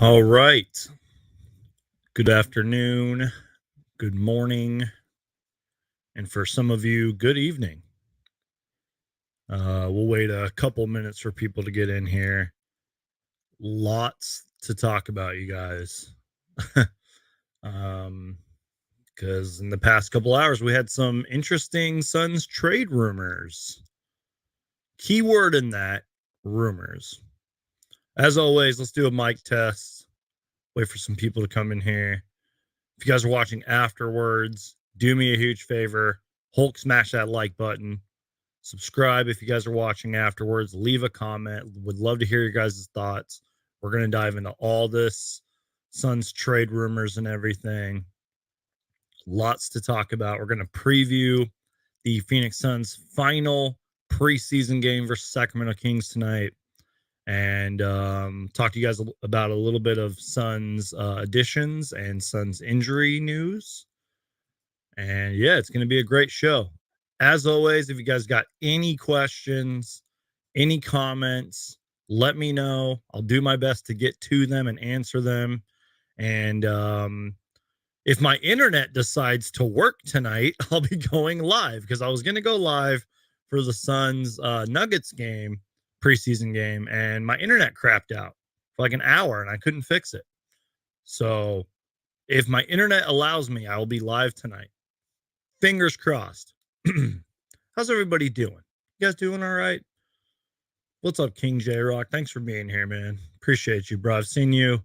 All right. Good afternoon, good morning, and for some of you, good evening. We'll wait a couple minutes for people to get in here. Lots to talk about, you guys. um, because in the past couple hours, we had some interesting Suns trade rumors. Keyword in that rumors. As always, let's do a mic test. Wait for some people to come in here. If you guys are watching afterwards, do me a huge favor. Hulk smash that like button. Subscribe if you guys are watching afterwards. Leave a comment. Would love to hear your guys' thoughts. We're going to dive into all this Suns trade rumors and everything. Lots to talk about. We're going to preview the Phoenix Suns' final preseason game versus Sacramento Kings tonight, and talk to you guys about a little bit of Suns additions and Suns injury news. And yeah, it's going to be a great show. As always, if you guys got any questions, any comments, let me know. I'll do my best to get to them and answer them. And if my internet decides to work tonight, I'll be going live because I was going to go live for the Suns Nuggets game, preseason game, and my internet crapped out for like an hour and I couldn't fix it. So if my internet allows me, I will be live tonight. Fingers crossed. How's everybody doing? You guys doing all right? What's up, King J Rock? Thanks for being here, man. Appreciate you, bro. I've seen you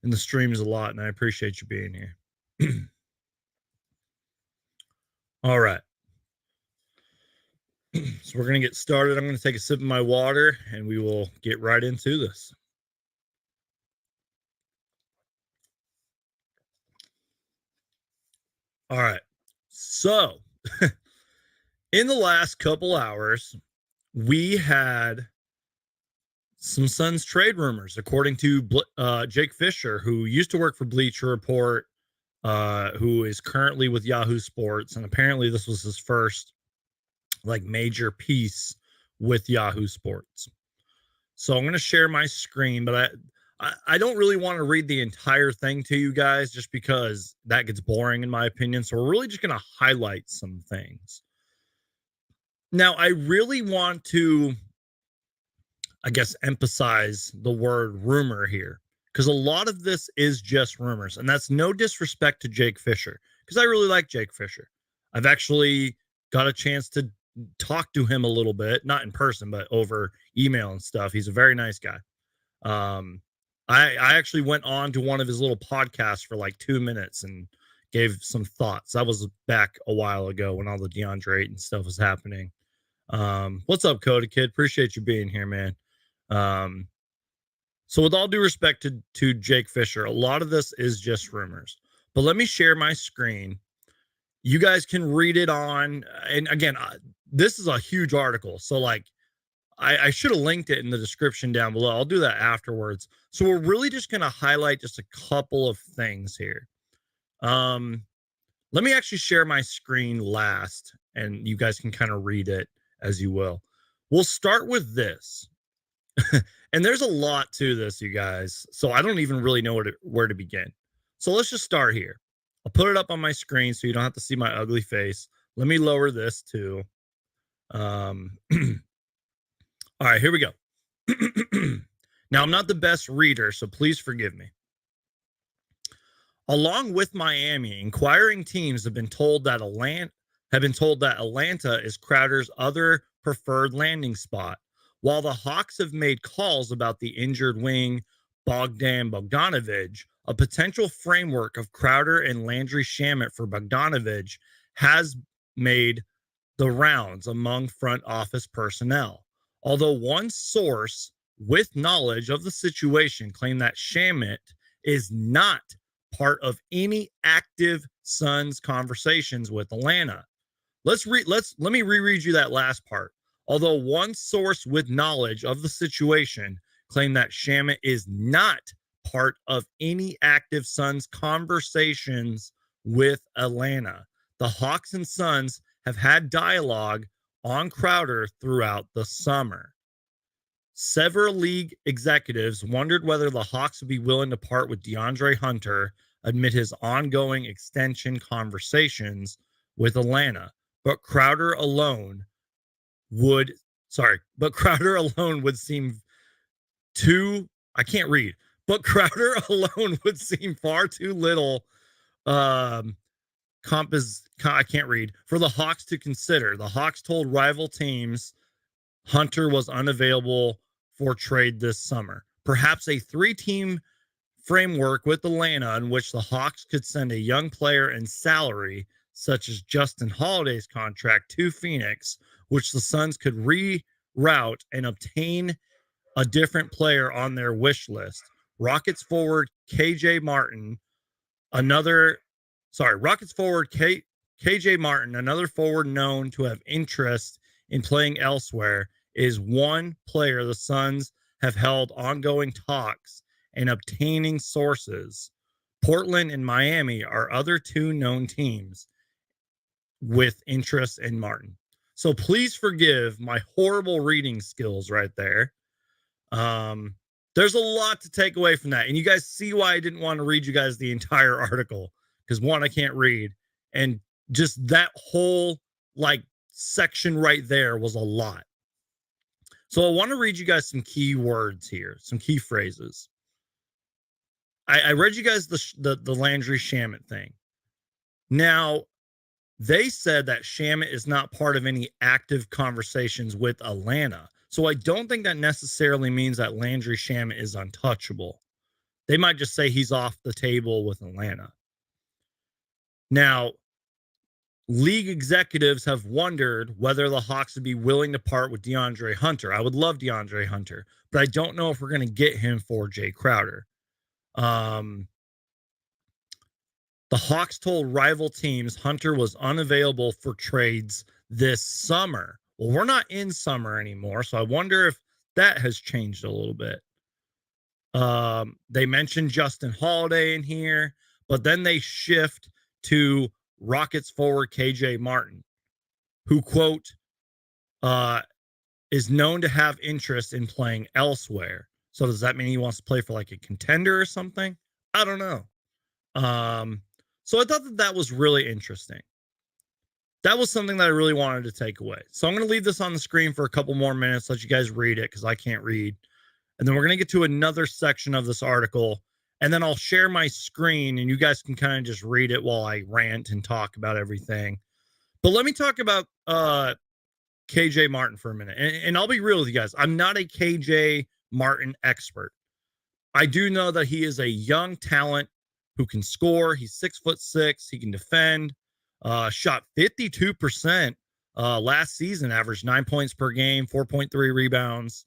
in the streams a lot, and I appreciate you being here. All right. So we're going to get started. I'm going to take a sip of my water, and we will get right into this. All right. So in the last couple hours, we had some Suns trade rumors, according to Jake Fisher, who used to work for Bleacher Report, who is currently with Yahoo Sports, and apparently this was his first like major piece with Yahoo Sports. So I'm going to share my screen, but I don't really want to read the entire thing to you guys just because that gets boring in my opinion. So we're really just going to highlight some things. Now, I really want to, I guess, emphasize the word rumor here because a lot of this is just rumors. And that's no disrespect to Jake Fisher because I really like Jake Fisher. I've actually got a chance to talk to him a little bit, not in person, but over email and stuff. He's a very nice guy. I actually went on to one of his little podcasts for like 2 minutes and gave some thoughts. That was back a while ago when all the DeAndre Ayton stuff was happening. What's up, Coda Kid? Appreciate you being here, man. So with all due respect to Jake Fisher, a lot of this is just rumors. But let me share my screen. You guys can read it on, and again, this is a huge article. So like, I should have linked it in the description down below. I'll do that afterwards. So we're really just going to highlight just a couple of things here. Let me actually share my screen last, and you guys can kind of read it as you will. We'll start with this. And there's a lot to this, you guys. So I don't even really know where to begin. So let's just start here. I'll put it up on my screen so you don't have to see my ugly face. Let me lower this too. All right, here we go. Now, I'm not the best reader, so please forgive me. Along with Miami, inquiring teams have been told that Atlanta is Crowder's other preferred landing spot, while the Hawks have made calls about the injured wing Bogdan Bogdanovic. A potential framework of Crowder and Landry Shamet for Bogdanovic has made the rounds among front office personnel. Although one source with knowledge of the situation claimed that Shamet is not part of any active Suns conversations with Atlanta. Let me reread you that last part. Although one source with knowledge of the situation claimed that Shamet is not part of any active Suns conversations with Atlanta. The Hawks and Suns have had dialogue on Crowder throughout the summer. Several league executives wondered whether the Hawks would be willing to part with DeAndre Hunter amid his ongoing extension conversations with Atlanta. But Crowder alone would seem too, I can't read, but Crowder alone would seem far too little I can't read, for the Hawks to consider. The Hawks told rival teams Hunter was unavailable for trade this summer. Perhaps a 3-team framework with Atlanta in which the Hawks could send a young player and salary, such as Justin Holiday's contract, to Phoenix, which the Suns could reroute and obtain a different player on their wish list. Rockets forward KJ Martin, KJ Martin, another forward known to have interest in playing elsewhere, is one player the Suns have held ongoing talks and obtaining sources. Portland and Miami are other 2 known teams with interest in Martin. So please forgive my horrible reading skills right there. There's a lot to take away from that. And you guys see why I didn't want to read you guys the entire article. Because one, I can't read. And just that whole section right there was a lot. So I want to read you guys some key words here, some key phrases. I read you guys the Landry Shamet thing. Now, they said that Shamet is not part of any active conversations with Atlanta. So I don't think that necessarily means that Landry Shamet is untouchable. They might just say he's off the table with Atlanta. Now, league executives have wondered whether the Hawks would be willing to part with DeAndre Hunter. I would love DeAndre Hunter, but I don't know if we're going to get him for Jay Crowder. The Hawks told rival teams Hunter was unavailable for trades this summer. Well, we're not in summer anymore, so I wonder if that has changed a little bit. They mentioned Justin Holiday in here, but then they shift to Rockets forward KJ Martin, who, quote, is known to have interest in playing elsewhere. So does that mean he wants to play for a contender or something? I don't know. So I thought that was really interesting. That was something that I really wanted to take away. So I'm going to leave this on the screen for a couple more minutes, let you guys read it because I can't read. And then we're going to get to another section of this article. And then I'll share my screen and you guys can kind of just read it while I rant and talk about everything. But let me talk about KJ Martin for a minute. And I'll be real with you guys. I'm not a KJ Martin expert. I do know that he is a young talent who can score. He's 6'6". He can defend. Shot 52% last season, averaged 9 points per game, 4.3 rebounds.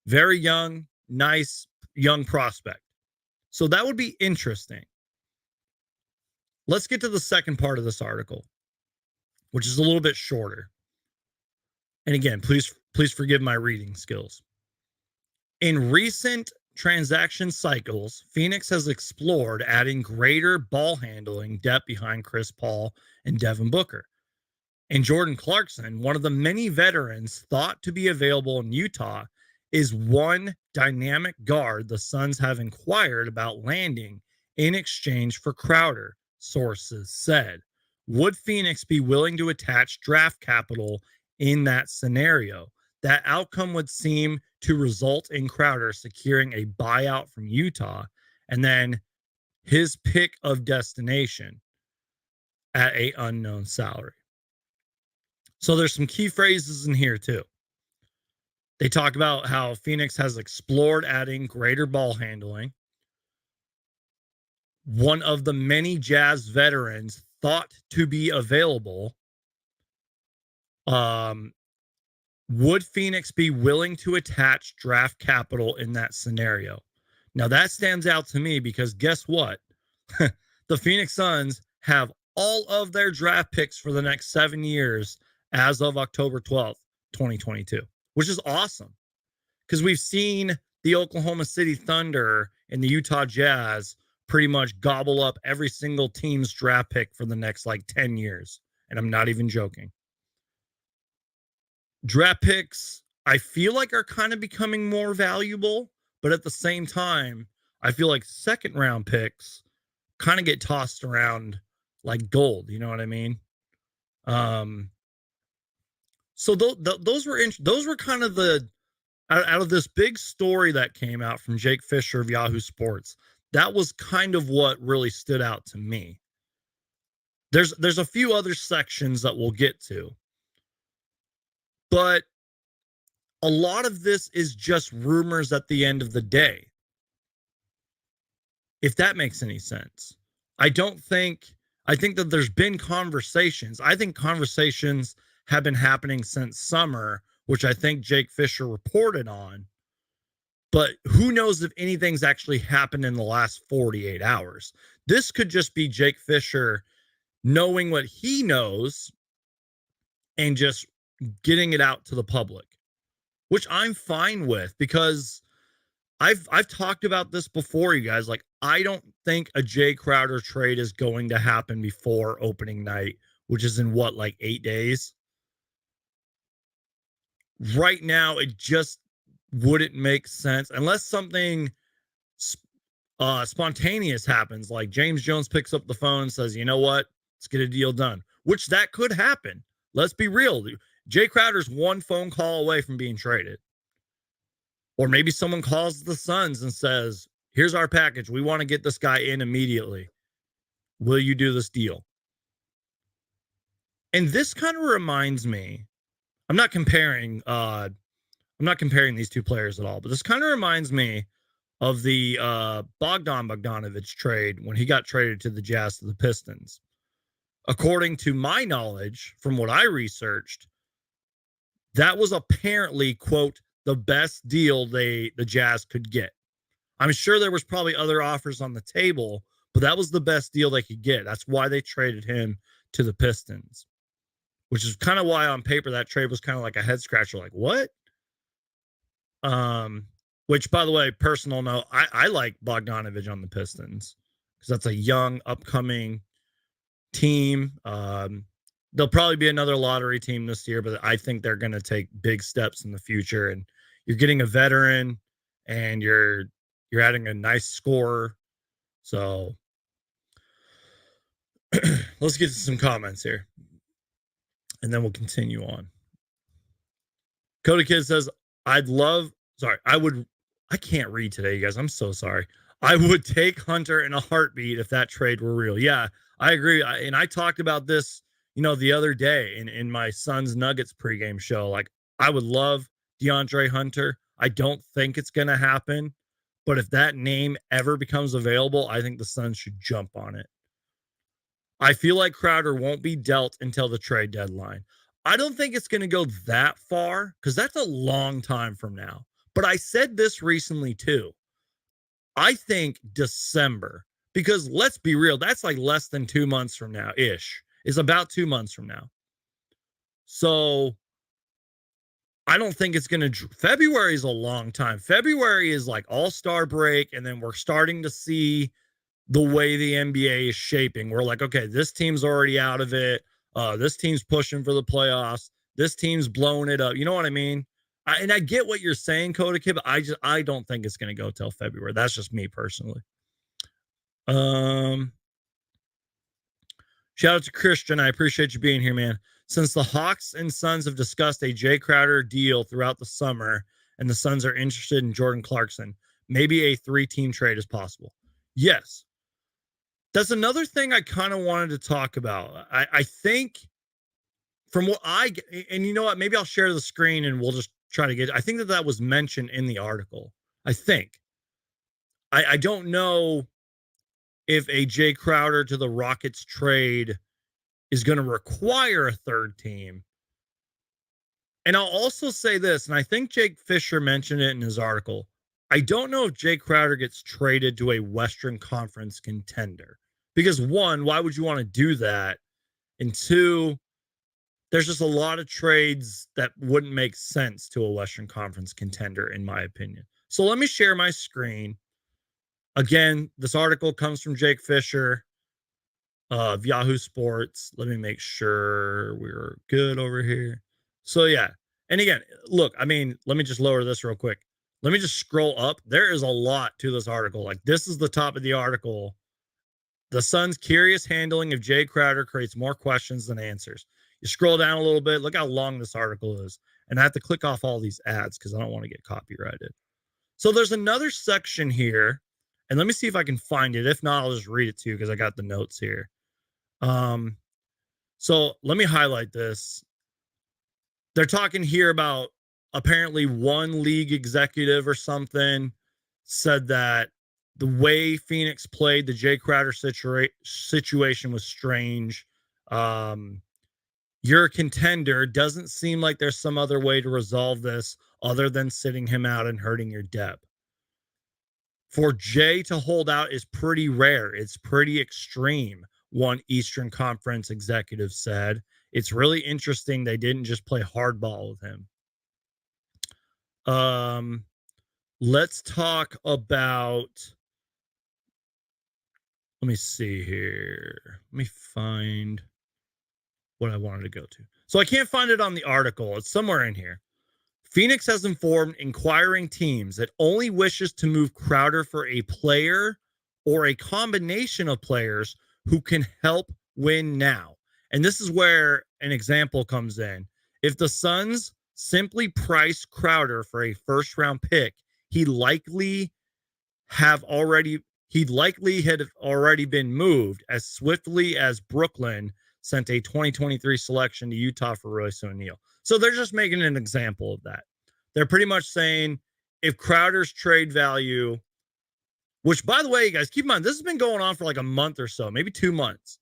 Very young, nice young prospect. So that would be interesting. Let's get to the second part of this article, which is a little bit shorter. And again, please forgive my reading skills. In recent transaction cycles, Phoenix has explored adding greater ball handling depth behind Chris Paul and Devin Booker. And Jordan Clarkson, one of the many veterans thought to be available in Utah, is one dynamic guard the Suns have inquired about landing in exchange for Crowder, sources said. Would Phoenix be willing to attach draft capital in that scenario? That outcome would seem to result in Crowder securing a buyout from Utah and then his pick of destination at an unknown salary. So there's some key phrases in here too. They talk about how Phoenix has explored adding greater ball handling. One of the many Jazz veterans thought to be available. Would Phoenix be willing to attach draft capital in that scenario? Now that stands out to me because guess what? The Phoenix Suns have all of their draft picks for the next 7 years as of October 12th, 2022, which is awesome because we've seen the Oklahoma City Thunder and the Utah Jazz pretty much gobble up every single team's draft pick for the next 10 years. And I'm not even joking. Draft picks I feel like are kind of becoming more valuable, but at the same time, I feel like second round picks kind of get tossed around like gold. You know what I mean? Um, so those were kind of the out of this big story that came out from Jake Fisher of Yahoo Sports. That was kind of what really stood out to me. There's a few other sections that we'll get to, but a lot of this is just rumors at the end of the day. If that makes any sense. I don't think I think that there's been conversations. I think conversations have been happening since summer, which I think Jake Fisher reported on. But who knows if anything's actually happened in the last 48 hours. This could just be Jake Fisher knowing what he knows and just getting it out to the public, which I'm fine with because I've talked about this before, you guys. Like, I don't think a Jay Crowder trade is going to happen before opening night, which is in what, like 8 days? Right now, it just wouldn't make sense unless something spontaneous happens, like James Jones picks up the phone and says, you know what, let's get a deal done, which that could happen. Let's be real. Jay Crowder's one phone call away from being traded. Or maybe someone calls the Suns and says, here's our package. We want to get this guy in immediately. Will you do this deal? And this kind of reminds me, I'm not comparing these two players at all, but this kind of reminds me of the Bogdanovich trade when he got traded to the Jazz to the Pistons. According to my knowledge, from what I researched, that was apparently, quote, the best deal the Jazz could get. I'm sure there was probably other offers on the table, but that was the best deal they could get. That's why they traded him to the Pistons, which is kind of why on paper that trade was kind of like a head scratcher. Like, what? Which, by the way, personal note, I like Bogdanovich on the Pistons because that's a young, upcoming team. There'll probably be another lottery team this year, but I think they're going to take big steps in the future. And you're getting a veteran, and you're adding a nice scorer. So let's get to some comments here, and then we'll continue on. Cody Kid says, I can't read today, you guys. I'm so sorry. I would take Hunter in a heartbeat if that trade were real. Yeah, I agree. And I talked about this, the other day in my Suns Nuggets pregame show. Like, I would love DeAndre Hunter. I don't think it's going to happen. But if that name ever becomes available, I think the Suns should jump on it. I feel like Crowder won't be dealt until the trade deadline. I don't think it's going to go that far because that's a long time from now. But I said this recently too. I think December, because let's be real, that's like less than 2 months from now ish. It's about 2 months from now. So I don't think it's going to. February is a long time. February is like all-star break, and then we're starting to see the way the NBA is shaping. We're like, okay, this team's already out of it. This team's pushing for the playoffs. This team's blowing it up. You know what I mean? And I get what you're saying, Coda Kid, but I don't think it's going to go till February. That's just me personally. Shout out to Christian. I appreciate you being here, man. Since the Hawks and Suns have discussed a Jay Crowder deal throughout the summer, and the Suns are interested in Jordan Clarkson, maybe a 3-team trade is possible. Yes. That's another thing I kind of wanted to talk about. I think from what and you know what, maybe I'll share the screen and we'll just try to I think that was mentioned in the article. I think. I don't know if a Jay Crowder to the Rockets trade is going to require a third team. And I'll also say this, and I think Jake Fisher mentioned it in his article. I don't know if Jay Crowder gets traded to a Western Conference contender. Because one, why would you want to do that? And two, there's just a lot of trades that wouldn't make sense to a Western Conference contender, in my opinion. So let me share my screen. Again, this article comes from Jake Fisher of Yahoo Sports. Let me make sure we're good over here. So yeah, And again, look, I mean, let me just lower this real quick. Let me just scroll up. There is a lot to this article. Like, this is the top of the article. The Suns' curious handling of Jay Crowder creates more questions than answers. You scroll down a little bit, look how long this article is. And I have to click off all these ads because I don't want to get copyrighted. So there's another section here, and let me see if I can find it. If not, I'll just read it to you because I got the notes here. So let me highlight this. They're talking here about apparently one league executive or something said that the way Phoenix played the Jay Crowder situation was strange. You're a contender. Doesn't seem like there's some other way to resolve this other than sitting him out and hurting your depth. For Jay to hold out is pretty rare. It's pretty extreme, one Eastern Conference executive said. It's really interesting they didn't just play hardball with him. Let's talk about, let me see here. Let me find what I wanted to go to. So I can't find it on the article. It's somewhere in here. Phoenix has informed inquiring teams that only wishes to move Crowder for a player or a combination of players who can help win now. And this is where an example comes in. If the Suns simply price Crowder for a first round pick, he'd likely had already been moved as swiftly as Brooklyn sent a 2023 selection to Utah for Royce O'Neal. So they're just making an example of that. They're pretty much saying if Crowder's trade value, which, by the way, guys, keep in mind, this has been going on for like a month or so, maybe 2 months.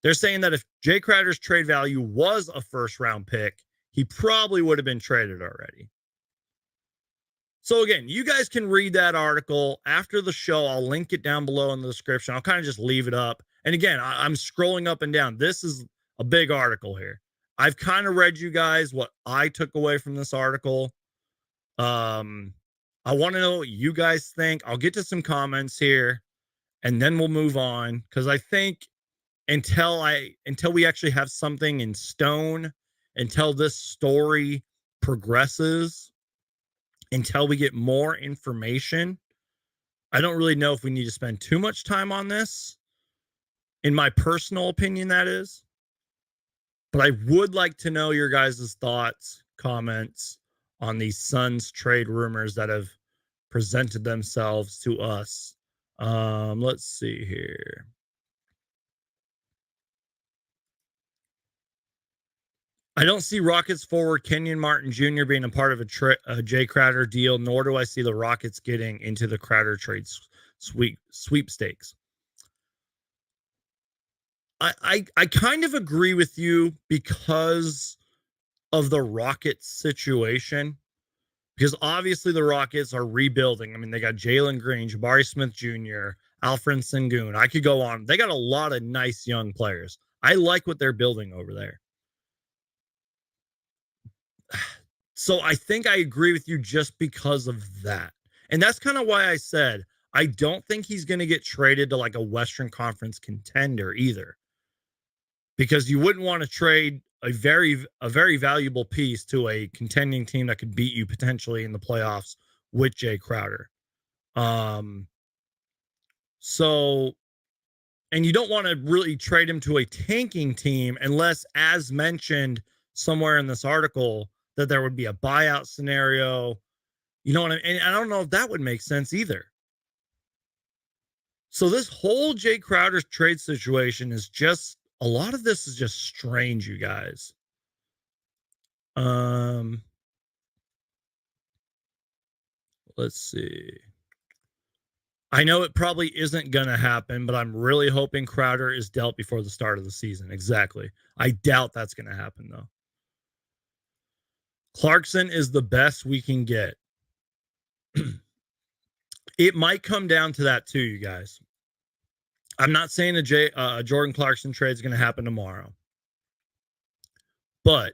They're saying that if Jay Crowder's trade value was a first round pick, he probably would have been traded already. So again, you guys can read that article after the show. I'll link it down below in the description. I'll kind of just leave it up. And again, I'm scrolling up and down. This is a big article here. I've kind of read you guys what I took away from this article. I want to know what you guys think. I'll get to some comments here and then we'll move on. Cause I think until we actually have something in stone, until this story progresses, until we get more information, I don't really know if we need to spend too much time on this. In my personal opinion, that is. But I would like to know your guys' thoughts, comments on these Suns trade rumors that have presented themselves to us. Let's see here. I don't see Rockets forward Kenyon Martin Jr. being a part of a Jay Crowder deal, nor do I see the Rockets getting into the Crowder trade sweepstakes. I kind of agree with you because of the Rockets situation. Because obviously the Rockets are rebuilding. I mean, they got Jalen Green, Jabari Smith Jr., Alfred Sengun. I could go on. They got a lot of nice young players. I like what they're building over there. So I think I agree with you just because of that. And that's kind of why I said I don't think he's going to get traded to like a Western Conference contender either. Because you wouldn't want to trade a very valuable piece to a contending team that could beat you potentially in the playoffs with Jay Crowder. So, and you don't want to really trade him to a tanking team unless, as mentioned somewhere in this article, that there would be a buyout scenario. You know what I mean? And I don't know if that would make sense either. So this whole Jay Crowder trade situation is just, a lot of this is just strange, you guys. Let's see. I know it probably isn't going to happen, but I'm really hoping Crowder is dealt before the start of the season. Exactly. I doubt that's going to happen, though. Clarkson is the best we can get. It might come down to that, too, you guys. I'm not saying a Jordan Clarkson trade is going to happen tomorrow. But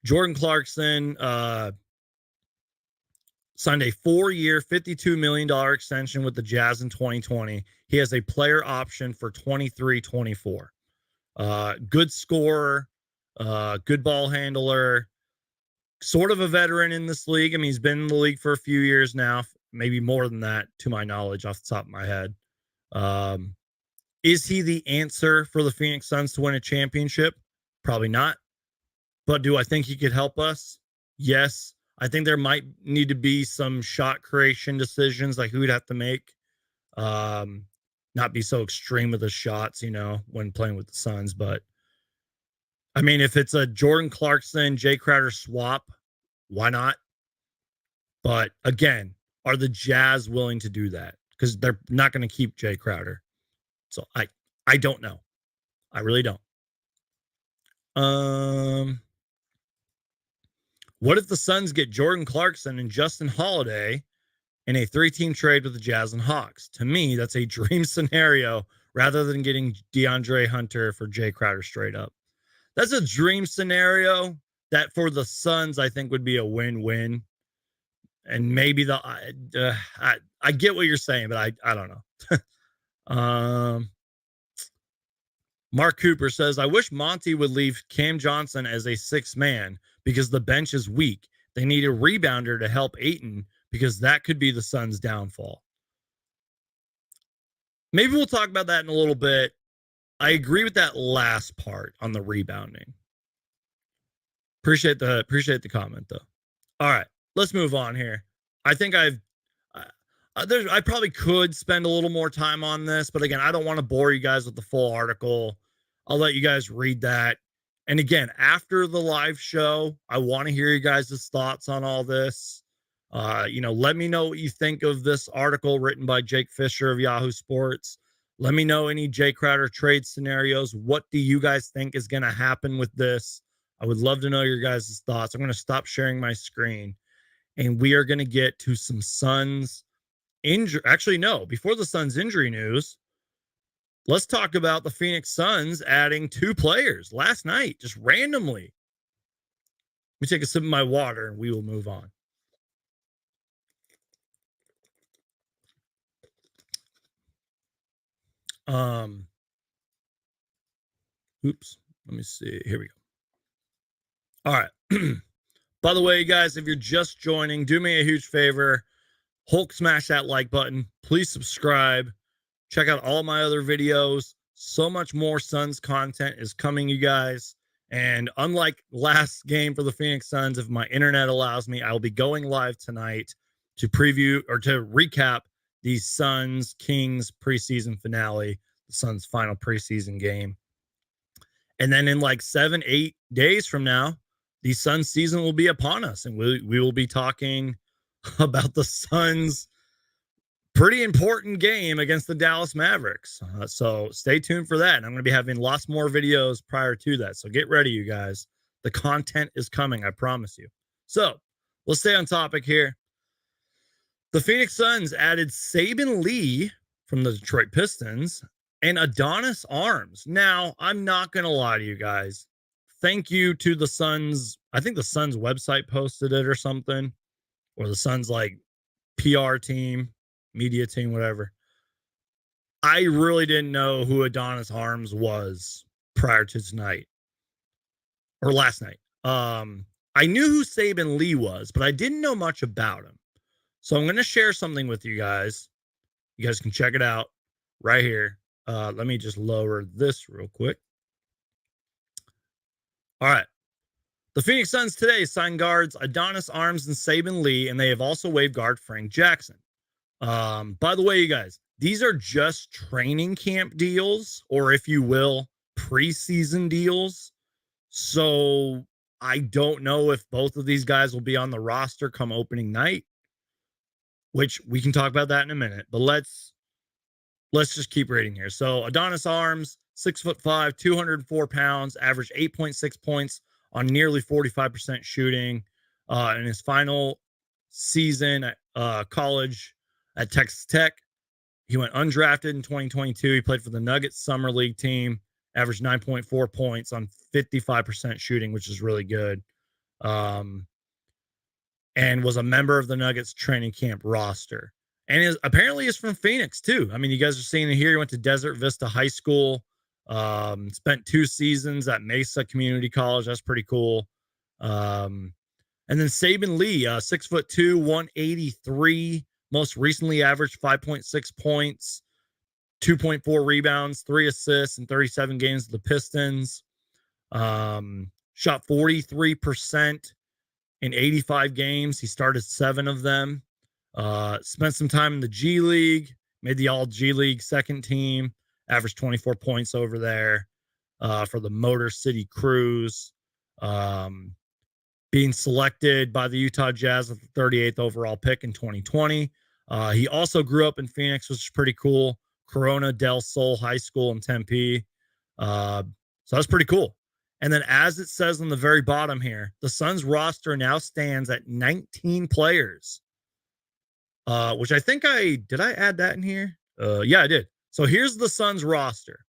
Jordan Clarkson signed a 4-year, $52 million extension with the Jazz in 2020. He has a player option for 23-24. Good scorer, good ball handler, sort of a veteran in this league. I mean, he's been in the league for a few years now, maybe more than that, to my knowledge, off the top of my head. Is he the answer for the Phoenix Suns to win a championship? Probably not. But do I think he could help us? Yes. I think there might need to be some shot creation decisions, like who would have to make. Not be so extreme with the shots, when playing with the Suns. But I mean, if it's a Jordan Clarkson, Jay Crowder swap, why not? But again, are the Jazz willing to do that? Because they're not going to keep Jay Crowder. So I don't know. I really don't. What if the Suns get Jordan Clarkson and Justin Holiday in a 3-team trade with the Jazz and Hawks? To me, that's a dream scenario rather than getting DeAndre Hunter for Jay Crowder straight up. That's a dream scenario that for the Suns, I think would be a win-win. And maybe I get what you're saying, but I don't know. Mark Cooper says, I wish Monty would leave Cam Johnson as a sixth man because the bench is weak. They need a rebounder to help Ayton because that could be the Suns' downfall. Maybe we'll talk about that in a little bit. I agree with that last part on the rebounding. Appreciate the comment though. All right, let's move on here. I think I probably could spend a little more time on this, but again, I don't want to bore you guys with the full article. I'll let you guys read that. And again, after the live show, I want to hear you guys' thoughts on all this. Let me know what you think of this article written by Jake Fisher of Yahoo Sports. Let me know any Jay Crowder trade scenarios. What do you guys think is going to happen with this? I would love to know your guys' thoughts. I'm going to stop sharing my screen, and we are going to get to some Suns injury. Actually, no, before the Suns injury news, let's talk about the Phoenix Suns adding 2 players last night, just randomly. Let me take a sip of my water and we will move on. Oops. Let me see. Here we go. All right. By the way, guys, if you're just joining, do me a huge favor. Hulk smash that like button. Please subscribe. Check out all my other videos. So much more Suns content is coming, you guys. And unlike last game for the Phoenix Suns, if my internet allows me, I'll be going live tonight to preview or to recap the Suns Kings preseason finale, the Suns' final preseason game. And then in like 7-8 days from now, the Suns season will be upon us, and we will be talking about the Suns' pretty important game against the Dallas Mavericks. So stay tuned for that. And I'm going to be having lots more videos prior to that. So get ready, you guys. The content is coming, I promise you. So let's stay on topic here. The Phoenix Suns added Saben Lee from the Detroit Pistons and Adonis Arms. Now, I'm not going to lie to you guys. Thank you to the Suns. I think the Suns website posted it or something, or the Suns like PR team, media team, whatever. I really didn't know who Adonis Arms was prior to tonight or last night. I knew who Saben Lee was, but I didn't know much about him. So I'm going to share something with you guys. You guys can check it out right here. Let me just lower this real quick. All right. The Phoenix Suns today signed guards Adonis Arms and Saben Lee, and they have also waived guard Frank Jackson. By the way, you guys, these are just training camp deals, or if you will, preseason deals. So I don't know if both of these guys will be on the roster come opening night, which we can talk about that in a minute, but let's just keep reading here. So Adonis Arms, 6'5", 204 pounds, averaged 8.6 points on nearly 45% shooting. In his final season at college at Texas Tech, he went undrafted in 2022. He played for the Nuggets Summer League team, averaged 9.4 points on 55% shooting, which is really good. And was a member of the Nuggets training camp roster. And apparently is from Phoenix too. I mean, you guys are seeing it here. He went to Desert Vista High School, spent 2 seasons at Mesa Community College. That's pretty cool. And then Saban Lee, 6'2", 183, most recently averaged 5.6 points, 2.4 rebounds, 3 assists in 37 games with the Pistons. Shot 43% in 85 games. He started 7 of them. Spent some time in the G League, made the All G League second team, averaged 24 points over there for the Motor City Cruise. Being selected by the Utah Jazz with the 38th overall pick in 2020. He also grew up in Phoenix, which is pretty cool. Corona del Sol High School in Tempe. So that's pretty cool. And then, as it says on the very bottom here, the Suns roster now stands at 19 players, which I think did I add that in here? Yeah, I did. So here's the Suns roster.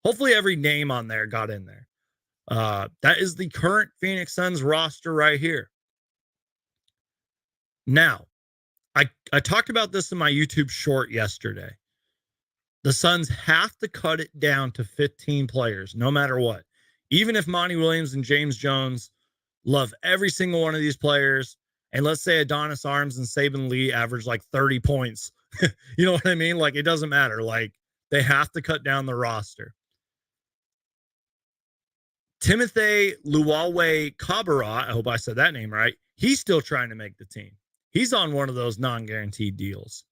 Hopefully every name on there got in there. That is the current Phoenix Suns roster right here. Now, I talked about this in my YouTube short yesterday. The Suns have to cut it down to 15 players, no matter what. Even if Monty Williams and James Jones love every single one of these players, and let's say Adonis Arms and Saban Lee average like 30 points. You know what I mean? Like, it doesn't matter. Like, they have to cut down the roster. Timothy Luwawe Kabara, I hope I said that name right. He's still trying to make the team. He's on one of those non-guaranteed deals.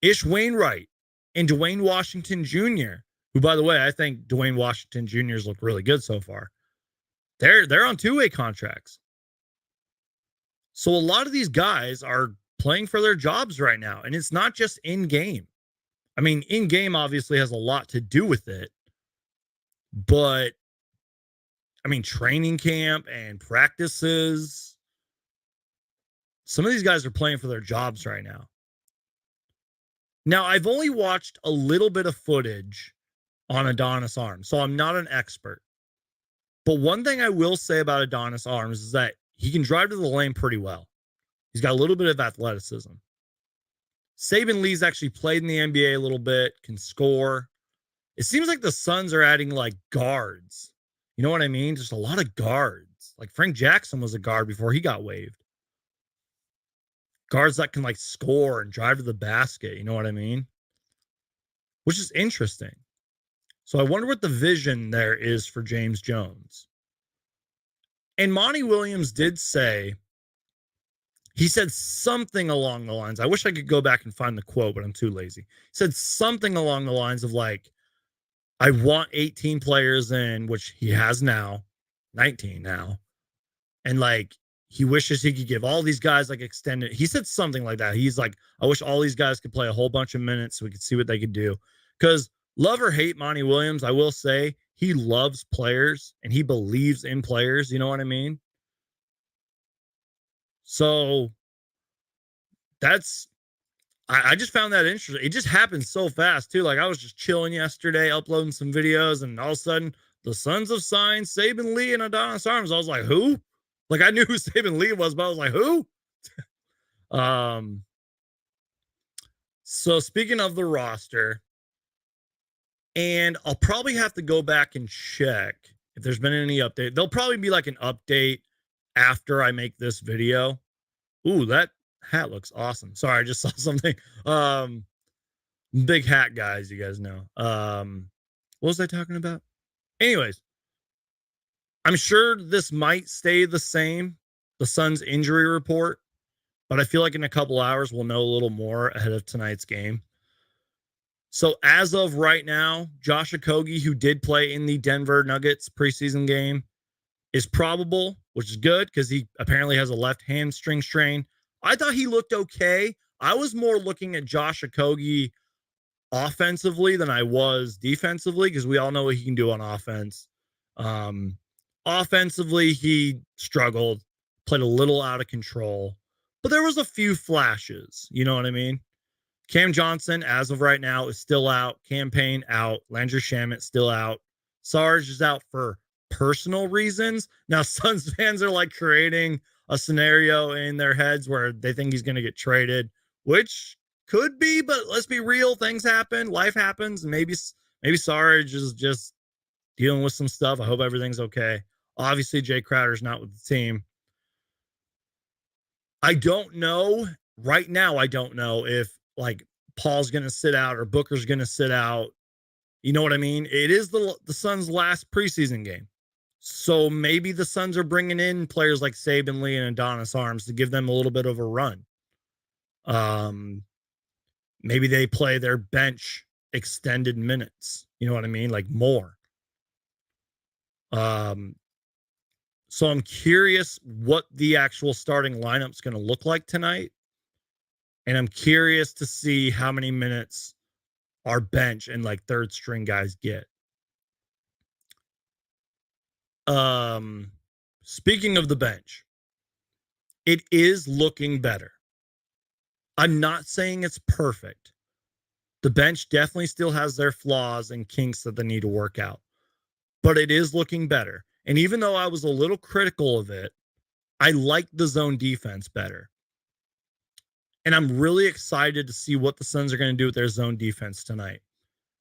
Ish Wainwright and Dwayne Washington Jr., who, by the way, I think Dwayne Washington Jr.'s look really good so far. They're on two-way contracts. So a lot of these guys are playing for their jobs right now, and it's not just in-game. I mean, in-game obviously has a lot to do with it, but I mean, training camp and practices, some of these guys are playing for their jobs right now. Now, I've only watched a little bit of footage on Adonis Arms, so I'm not an expert. But one thing I will say about Adonis Arms is that he can drive to the lane pretty well. He's got a little bit of athleticism. Saban Lee's actually played in the NBA a little bit, can score. It seems like the Suns are adding like guards. You know what I mean? Just a lot of guards. Like Frank Jackson was a guard before he got waived. Guards that can like score and drive to the basket. You know what I mean? Which is interesting. So I wonder what the vision there is for James Jones. And Monty Williams did say, he said something along the lines, I wish I could go back and find the quote, but I'm too lazy. He said something along the lines of like, I want 18 players in, which he has now, 19 now. And like, he wishes he could give all these guys like extended. He said something like that. He's like, I wish all these guys could play a whole bunch of minutes so we could see what they could do. Because love or hate Monty Williams, I will say he loves players and he believes in players. You know what I mean? So I just found that interesting. It just happened so fast too. Like I was just chilling yesterday, uploading some videos, and all of a sudden the Suns have signed Saban Lee and Adonis Arms. I was like, who? Like I knew who Saban Lee was, but I was like, who? So speaking of the roster, and I'll probably have to go back and check if there's been any update. There'll probably be like an update after I make this video. Ooh, that hat looks awesome. Sorry, I just saw something. Big hat guys, you guys know. What was I talking about? Anyways, I'm sure this might stay the same, the Suns injury report, but I feel like in a couple hours we'll know a little more ahead of tonight's game. So as of right now, Josh Okogie, who did play in the Denver Nuggets preseason game, is probable, which is good because he apparently has a left hamstring strain. I thought he looked okay. I was more looking at Josh Okogie offensively than I was defensively because we all know what he can do on offense. Offensively, he struggled, played a little out of control, but there was a few flashes. You know what I mean? Cam Johnson, as of right now, is still out. Cam Payne out. Landry Shamet still out. Sarge is out for personal reasons. Now, Suns fans are like creating a scenario in their heads where they think he's going to get traded, which could be, but let's be real. Things happen. Life happens. Maybe Sarge is just dealing with some stuff. I hope everything's okay. Obviously, Jay Crowder's not with the team. I don't know right now. I don't know if like Paul's going to sit out or Booker's going to sit out. You know what I mean? It is the Suns' last preseason game. So maybe the Suns are bringing in players like Saban Lee and Adonis Arms to give them a little bit of a run. Maybe they play their bench extended minutes. You know what I mean? Like more. Um, so I'm curious what the actual starting lineup's going to look like tonight. And I'm curious to see how many minutes our bench and like third string guys get. Speaking of the bench, it is looking better. I'm not saying it's perfect. The bench definitely still has their flaws and kinks that they need to work out, but it is looking better. And even though I was a little critical of it, I like the zone defense better. And I'm really excited to see what the Suns are going to do with their zone defense tonight.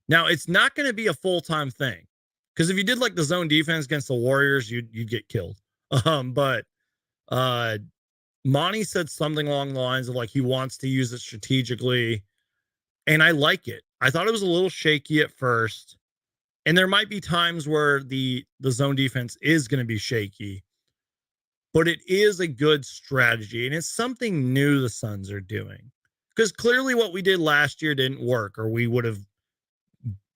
Now, it's not going to be a full-time thing, because if you did like the zone defense against the Warriors, you'd get killed. But Monty said something along the lines of like he wants to use it strategically, and I like it. I thought it was a little shaky at first, and there might be times where the zone defense is going to be shaky, but it is a good strategy, and it's something new the Suns are doing. Because clearly what we did last year didn't work, or we would have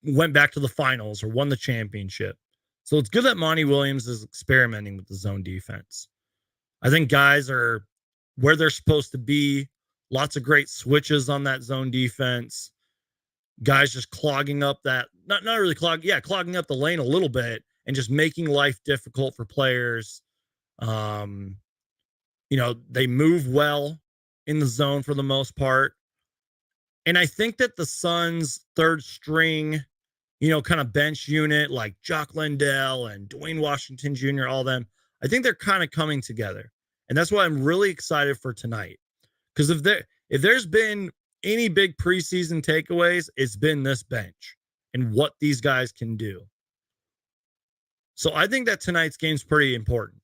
went back to the finals or won the championship. So it's good that Monty Williams is experimenting with the zone defense. I think guys are where they're supposed to be. Lots of great switches on that zone defense. Guys just clogging up that, not really clogging up the lane a little bit and just making life difficult for players. They move well in the zone for the most part. And I think that the Suns' third string, kind of bench unit like Jock Lindell and Dwayne Washington Jr., all them, I think they're kind of coming together. And that's why I'm really excited for tonight. Because if there's been any big preseason takeaways, it's been this bench and what these guys can do. So I think that tonight's game's pretty important.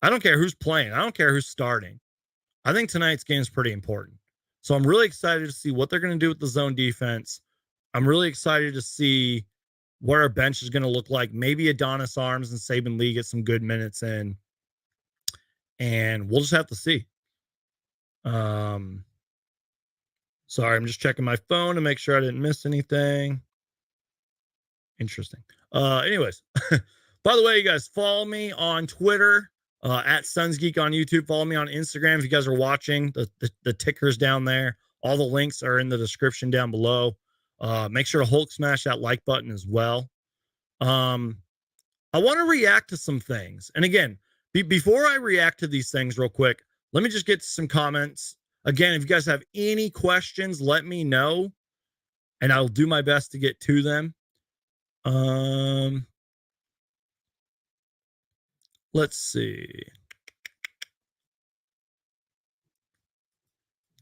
I don't care who's playing. I don't care who's starting. I think tonight's game's pretty important. So I'm really excited to see what they're going to do with the zone defense. I'm really excited to see what our bench is going to look like. Maybe Adonis Arms and Saban Lee get some good minutes in. And we'll just have to see. Sorry, I'm just checking my phone to make sure I didn't miss anything. Interesting. Anyways, by the way, you guys follow me on Twitter at SunsGeek on YouTube. Follow me on Instagram if you guys are watching. The ticker's down there. All the links are in the description down below. Make sure to Hulk smash that like button as well. I want to react to some things. And again, before I react to these things real quick, let me just get to some comments. Again, if you guys have any questions, let me know, and I'll do my best to get to them. Let's see.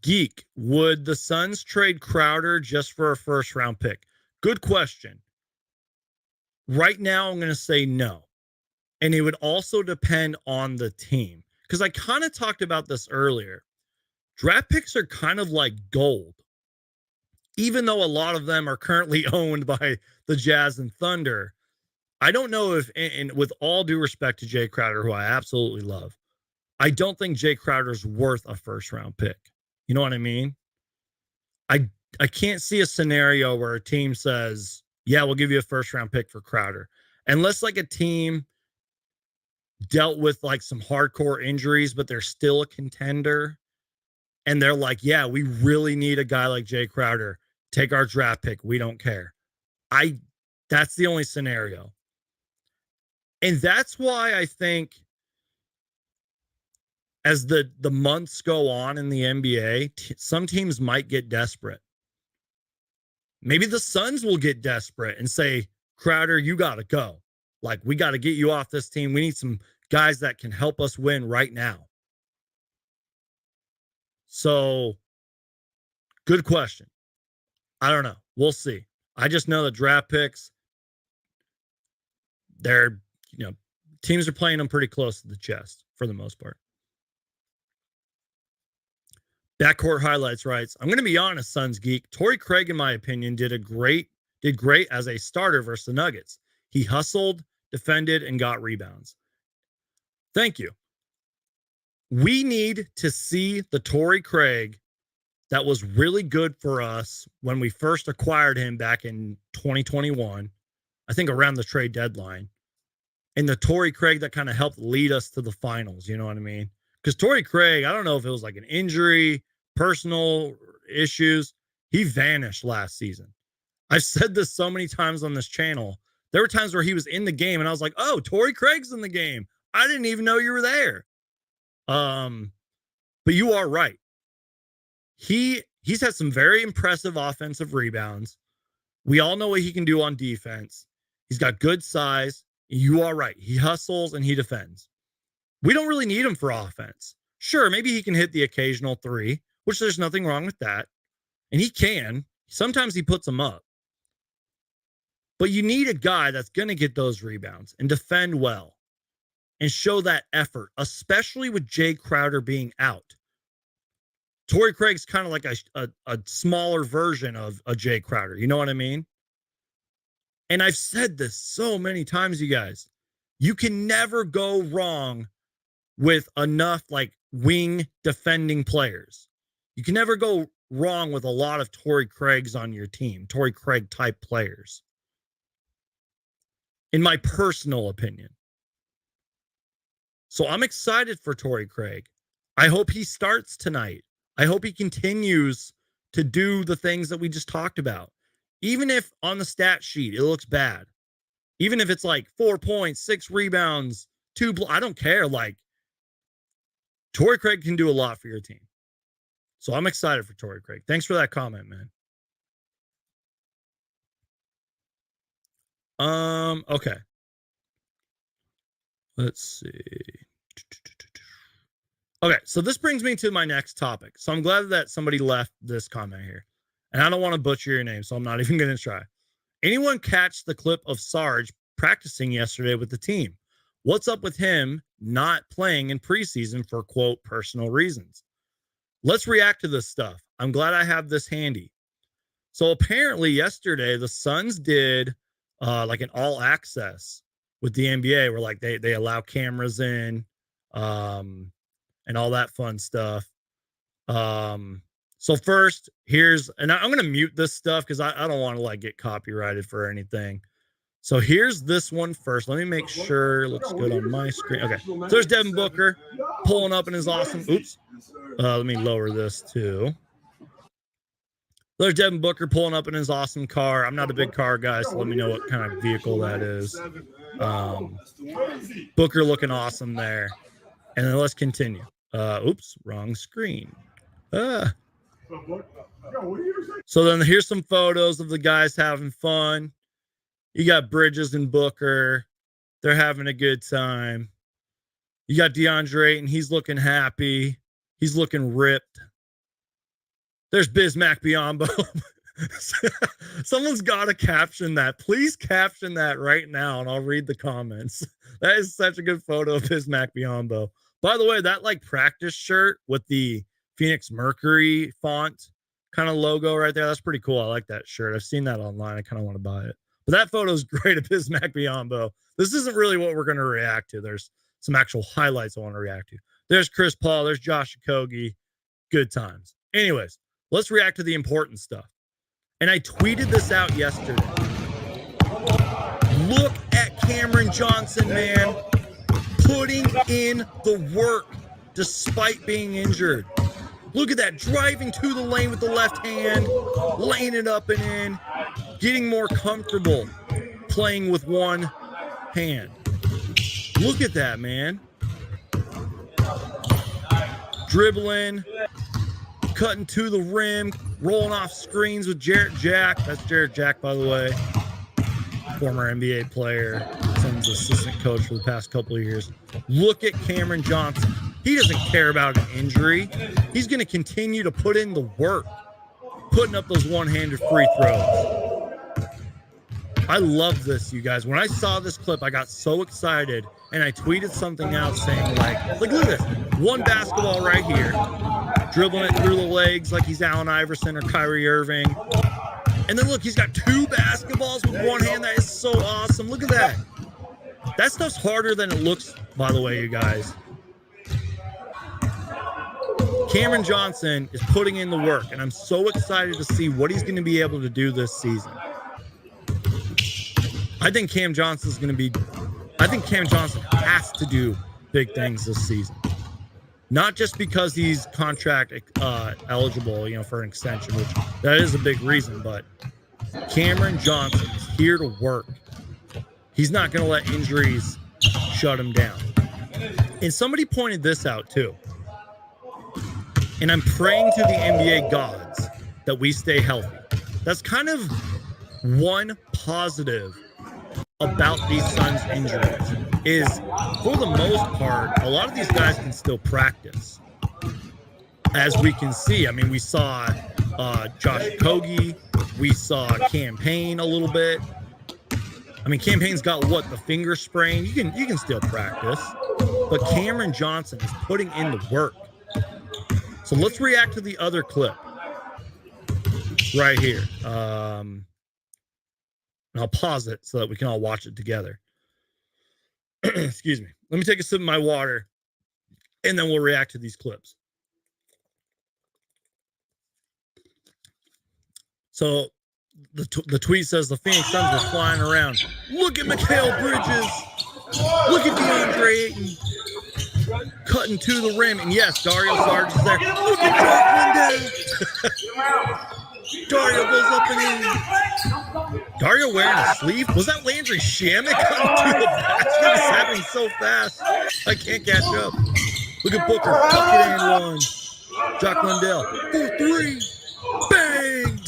Geek, would the Suns trade Crowder just for a first round pick? Good question. Right now, I'm going to say no. And it would also depend on the team. Because I kind of talked about this earlier. Draft picks are kind of like gold. Even though a lot of them are currently owned by the Jazz and Thunder, I don't know if, and with all due respect to Jay Crowder, who I absolutely love, I don't think Jay Crowder's worth a first round pick. You know what I mean? I can't see a scenario where a team says, yeah, we'll give you a first round pick for Crowder. Unless like a team dealt with like some hardcore injuries, but they're still a contender. And they're like, yeah, we really need a guy like Jay Crowder. Take our draft pick. We don't care. That's the only scenario. And that's why I think as the months go on in the NBA, some teams might get desperate. Maybe the Suns will get desperate and say, Crowder, you got to go. Like, we got to get you off this team. We need some guys that can help us win right now. So, good question. I don't know. We'll see. I just know that draft picks, teams are playing them pretty close to the chest for the most part. Backcourt Highlights writes, I'm going to be honest, Suns geek. Torrey Craig, in my opinion, did great as a starter versus the Nuggets. He hustled, defended, and got rebounds. Thank you. We need to see the Torrey Craig that was really good for us when we first acquired him back in 2021, I think around the trade deadline. And the Torrey Craig that kind of helped lead us to the finals, you know what I mean? Because Torrey Craig, I don't know if it was like an injury, personal issues. He vanished last season. I've said this so many times on this channel. There were times where he was in the game and I was like, oh, Torrey Craig's in the game. I didn't even know you were there. But you are right. He's had some very impressive offensive rebounds. We all know what he can do on defense. He's got good size. You are right. He hustles and he defends. We don't really need him for offense. Sure, maybe he can hit the occasional three, which there's nothing wrong with that. And he can. Sometimes he puts them up. But you need a guy that's going to get those rebounds and defend well and show that effort, especially with Jay Crowder being out. Torrey Craig's kind of like a smaller version of a Jay Crowder. You know what I mean? And I've said this so many times, you guys. You can never go wrong with enough like wing defending players. You can never go wrong with a lot of Torrey Craigs on your team, Torrey Craig type players. In my personal opinion. So I'm excited for Torrey Craig. I hope he starts tonight. I hope he continues to do the things that we just talked about. Even if on the stat sheet it looks bad. Even if it's like 4 points, 6 rebounds, 2 I don't care. Like, Torrey Craig can do a lot for your team. So I'm excited for Torrey Craig. Thanks for that comment, man. Okay. Let's see. Okay, so this brings me to my next topic. So I'm glad that somebody left this comment here. And I don't want to butcher your name, so I'm not even going to try. Anyone catch the clip of Sarge practicing yesterday with the team? What's up with him not playing in preseason for, quote, personal reasons? Let's react to this stuff. I'm glad I have this handy. So apparently yesterday, the Suns did like an all access with the NBA where like they allow cameras in and all that fun stuff. So first, and I'm going to mute this stuff because I don't want to like get copyrighted for anything. So here's this one first. Let me make sure it looks good on my screen. Okay, so there's Devin Booker pulling up in his awesome, oops. Let me lower this too. There's Devin Booker pulling up in his awesome car. I'm not a big car guy, so let me know what kind of vehicle that is. Booker looking awesome there. And then let's continue. Oops, wrong screen. So then here's some photos of the guys having fun. You got Bridges and Booker. They're having a good time. You got DeAndre Ayton. He's looking happy. He's looking ripped. There's Bismack Biyombo. Someone's got to caption that. Please caption that right now, and I'll read the comments. That is such a good photo of Bismack Biyombo. By the way, that like practice shirt with the Phoenix Mercury font kind of logo right there, that's pretty cool. I like that shirt. I've seen that online. I kind of want to buy it. But that photo is great of Bismack Biyombo. This isn't really what we're going to react to. There's some actual highlights I want to react to. There's Chris Paul. There's Josh Okogie. Good times. Anyways, let's react to the important stuff. And I tweeted this out yesterday. Look at Cameron Johnson, man. Putting in the work despite being injured. Look at that. Driving to the lane with the left hand. Laying it up and in. Getting more comfortable playing with one hand. Look at that, man. Dribbling. Cutting to the rim. Rolling off screens with Jarrett Jack. That's Jarrett Jack, by the way. Former NBA player. Suns assistant coach for the past couple of years. Look at Cameron Johnson. He doesn't care about an injury. He's going to continue to put in the work. Putting up those one-handed free throws. I love this, you guys. When I saw this clip, I got so excited, and I tweeted something out saying, like look at this. One basketball right here. dribbling it through the legs like he's Allen Iverson or Kyrie Irving. And then look, he's got 2 basketballs with one hand. That is so awesome. Look at that. That stuff's harder than it looks, by the way, you guys. Cameron Johnson is putting in the work, and I'm so excited to see what he's going to be able to do this season. I think Cam Johnson has to do big things this season. Not just because he's contract eligible, for an extension, which that is a big reason, but Cameron Johnson is here to work. He's not going to let injuries shut him down. And somebody pointed this out too. And I'm praying to the NBA gods that we stay healthy. That's kind of one positive about these Suns injuries is, for the most part, a lot of these guys can still practice. As we can see, I mean, we saw Josh Okogie, we saw Cam Payne a little bit. I mean, Cam Payne's got the finger sprain. You can still practice, but Cameron Johnson is putting in the work. So let's react to the other clip right here. And I'll pause it so that we can all watch it together. Excuse me. Let me take a sip of my water, and then we'll react to these clips. So the tweet says the Phoenix Suns were flying around. Look at Mikal Bridges. Look at DeAndre Ayton cutting to the rim. And yes, Dario Saric is there. Look at Jock Dario goes up and in. Dario wearing a sleeve? Was that Landry Shamet coming to the basket? It's happening so fast. I can't catch up. Look at Booker. Bucket and one. Jock Landale. 4-3. Bang!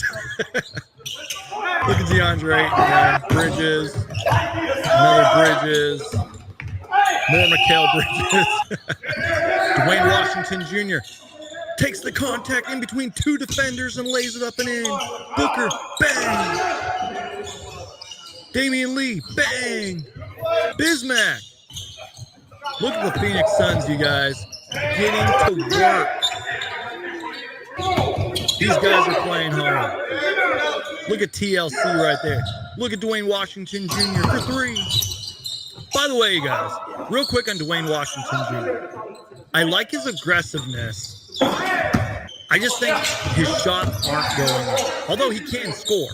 Look at DeAndre. Yeah. Bridges. Another Bridges. More Mikal Bridges. Dwayne Washington Jr. takes the contact in between 2 defenders and lays it up and in. Booker, bang! Damian Lee, bang! Bismack. Look at the Phoenix Suns, you guys. Getting to work. These guys are playing hard. Look at TLC right there. Look at Dwayne Washington Jr. for 3. By the way, you guys, real quick on Dwayne Washington Jr. I like his aggressiveness. I just think his shots aren't going in, although he can score.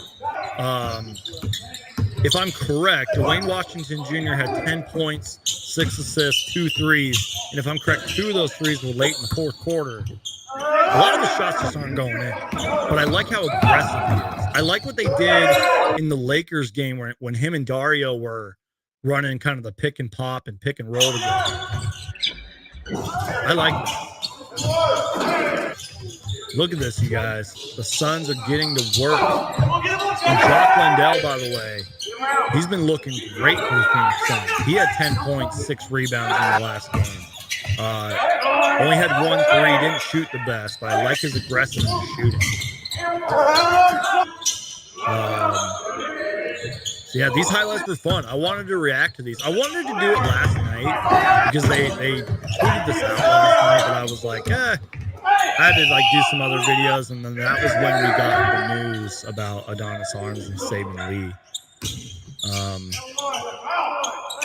If I'm correct, Dwayne Washington Jr. had 10 points, 6 assists, 2 threes, and if I'm correct, 2 of those threes were late in the fourth quarter. A lot of the shots just aren't going in, but I like how aggressive he is. I like what they did in the Lakers game when him and Dario were running kind of the pick and pop and pick and roll together. I like that. Look at this, you guys. The Suns are getting to work. And Jock Landale, by the way, he's been looking great for the Phoenix Suns. He had 10 points, 6 rebounds in the last game. Only had 1 3, didn't shoot the best, but I like his aggressiveness shooting. So yeah, these highlights were fun. I wanted to react to these. I wanted to do it last night because they tweeted this out last night, but I was like, I had to do some other videos, and then that was when we got the news about Adonis Arms and Saban Lee.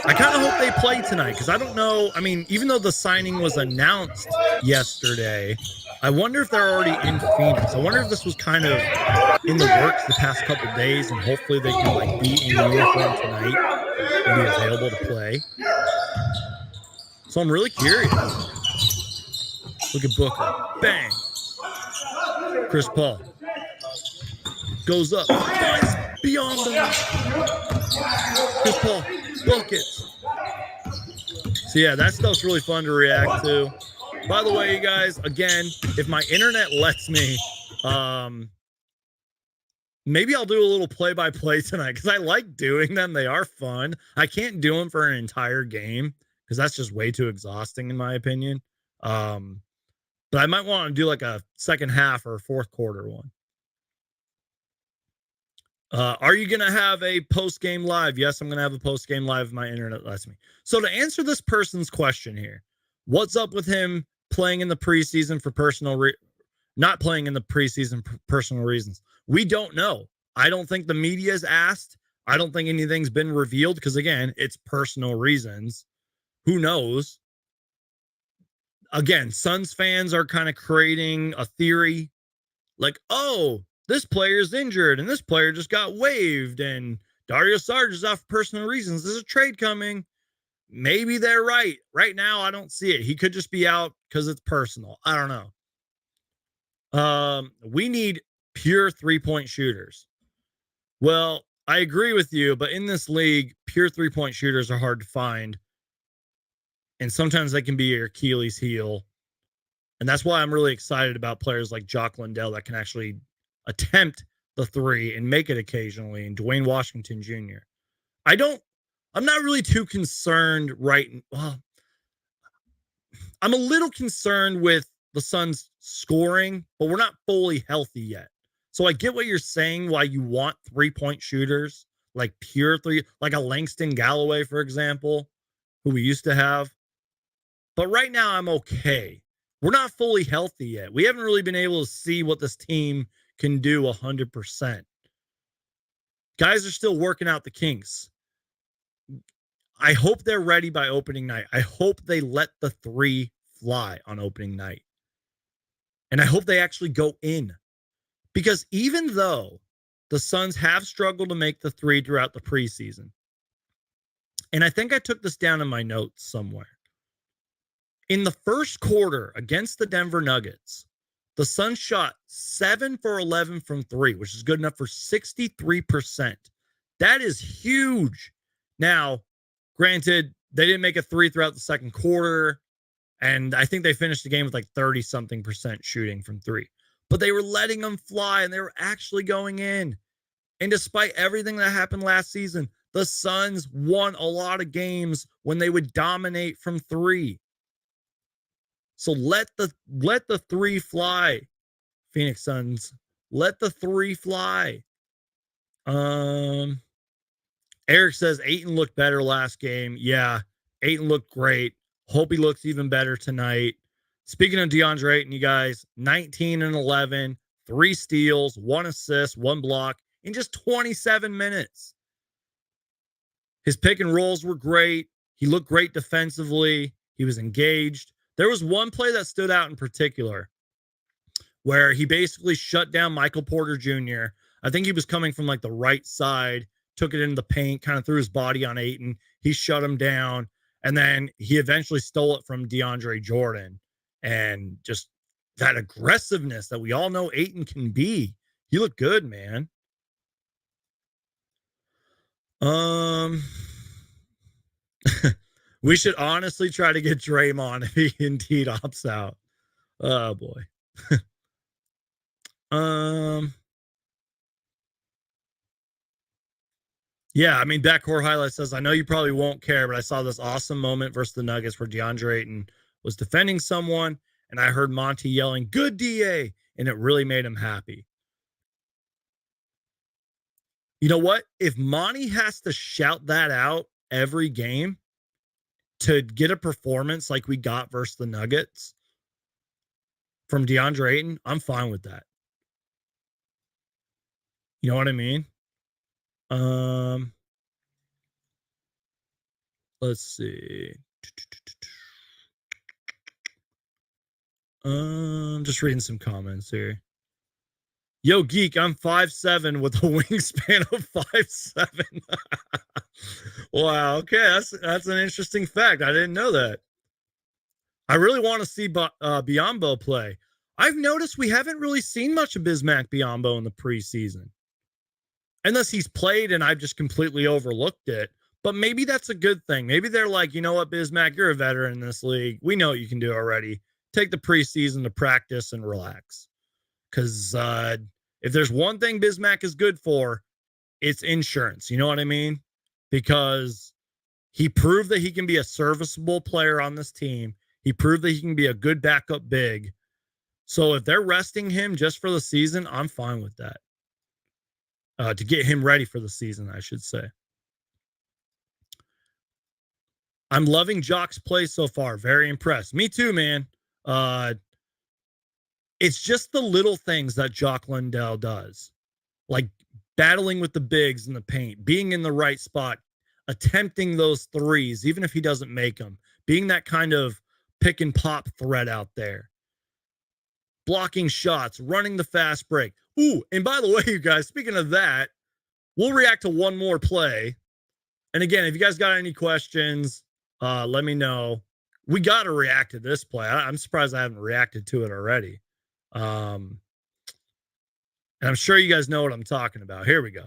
I kind of hope they play tonight because I don't know. I mean, even though the signing was announced yesterday, I wonder if they're already in Phoenix. I wonder if this was kind of in the works the past couple days, and hopefully they can be in uniform tonight and be available to play. So I'm really curious. Look at Booker. Bang. Chris Paul goes up. Finds beyond them. Chris Paul. Buckets. So yeah, that stuff's really fun to react to. By the way, you guys, again, if my internet lets me, maybe I'll do a little play-by-play tonight because I like doing them. They are fun. I can't do them for an entire game because that's just way too exhausting in my opinion. But I might want to do like a second half or fourth quarter one. Are you going to have a post-game live? Yes, I'm going to have a post-game live if my internet lets me. So to answer this person's question here, what's up with him playing in the preseason for personal not playing in the preseason for personal reasons. We don't know. I don't think the media's asked. I don't think anything's been revealed because, again, it's personal reasons. Who knows? Again, Suns fans are kind of creating a theory like, oh, this player's injured and this player just got waived and Dario Saric is off for personal reasons. There's a trade coming. Maybe they're right. Right now, I don't see it. He could just be out because it's personal. I don't know. We need pure 3-point shooters. Well, I agree with you, but in this league, pure 3-point shooters are hard to find. And sometimes they can be your Achilles heel. And that's why I'm really excited about players like Jock Lindell that can actually attempt the three and make it occasionally, and Dwayne Washington Jr. I'm not really too concerned well, I'm a little concerned with the Suns scoring, but we're not fully healthy yet. So I get what you're saying, why you want 3-point shooters, like pure three, like a Langston Galloway, for example, who we used to have. But right now I'm okay. We're not fully healthy yet. We haven't really been able to see what this team can do 100%. Guys are still working out the kinks. I hope they're ready by opening night. I hope they let the three fly on opening night. And I hope they actually go in. Because even though the Suns have struggled to make the three throughout the preseason, and I think I took this down in my notes somewhere. In the first quarter against the Denver Nuggets, the Suns shot 7 for 11 from three, which is good enough for 63%. That is huge. Now, granted, they didn't make a three throughout the second quarter, and I think they finished the game with like 30-something% shooting from three. But they were letting them fly, and they were actually going in. And despite everything that happened last season, the Suns won a lot of games when they would dominate from three. So let the three fly, Phoenix Suns. Let the three fly. Eric says Ayton looked better last game. Yeah, Ayton looked great. Hope he looks even better tonight. Speaking of DeAndre Ayton, you guys, 19 and 11, 3 steals, 1 assist, 1 block in just 27 minutes. His pick and rolls were great. He looked great defensively. He was engaged. There was one play that stood out in particular where he basically shut down Michael Porter Jr. I think he was coming from like the right side, took it into the paint, kind of threw his body on Ayton. He shut him down, and then he eventually stole it from DeAndre Jordan. And just that aggressiveness that we all know Ayton can be. He looked good, man. We should honestly try to get Draymond if he indeed opts out. Oh boy. Yeah, I mean, Backcourt Highlight says, I know you probably won't care, but I saw this awesome moment versus the Nuggets where DeAndre Ayton was defending someone, and I heard Monty yelling, "Good DA," and it really made him happy. You know what? If Monty has to shout that out every game to get a performance like we got versus the Nuggets from DeAndre Ayton, I'm fine with that. You know what I mean? Let's see. Just reading some comments here. Yo, geek, I'm 5'7" with a wingspan of 5'7". Wow, okay, that's an interesting fact. I didn't know that. I really want to see Biyombo play. I've noticed we haven't really seen much of Bismack Biyombo in the preseason. Unless he's played and I've just completely overlooked it. But maybe that's a good thing. Maybe they're like, you know what, Bismack, you're a veteran in this league. We know what you can do already. Take the preseason to practice and relax. Because if there's one thing Bismack is good for, it's insurance. You know what I mean? Because he proved that he can be a serviceable player on this team. He proved that he can be a good backup big. So if they're resting him just for the season, I'm fine with that. To get him ready for the season, I should say. I'm loving Jock's play so far. Very impressed. Me too, man. It's just the little things that Jock Lindell does, like battling with the bigs in the paint, being in the right spot, attempting those threes, even if he doesn't make them, being that kind of pick and pop threat out there, blocking shots, running the fast break. Ooh, and by the way, you guys, speaking of that, we'll react to one more play. And again, if you guys got any questions, let me know. We got to react to this play. I'm surprised I haven't reacted to it already. And I'm sure you guys know what I'm talking about. Here we go.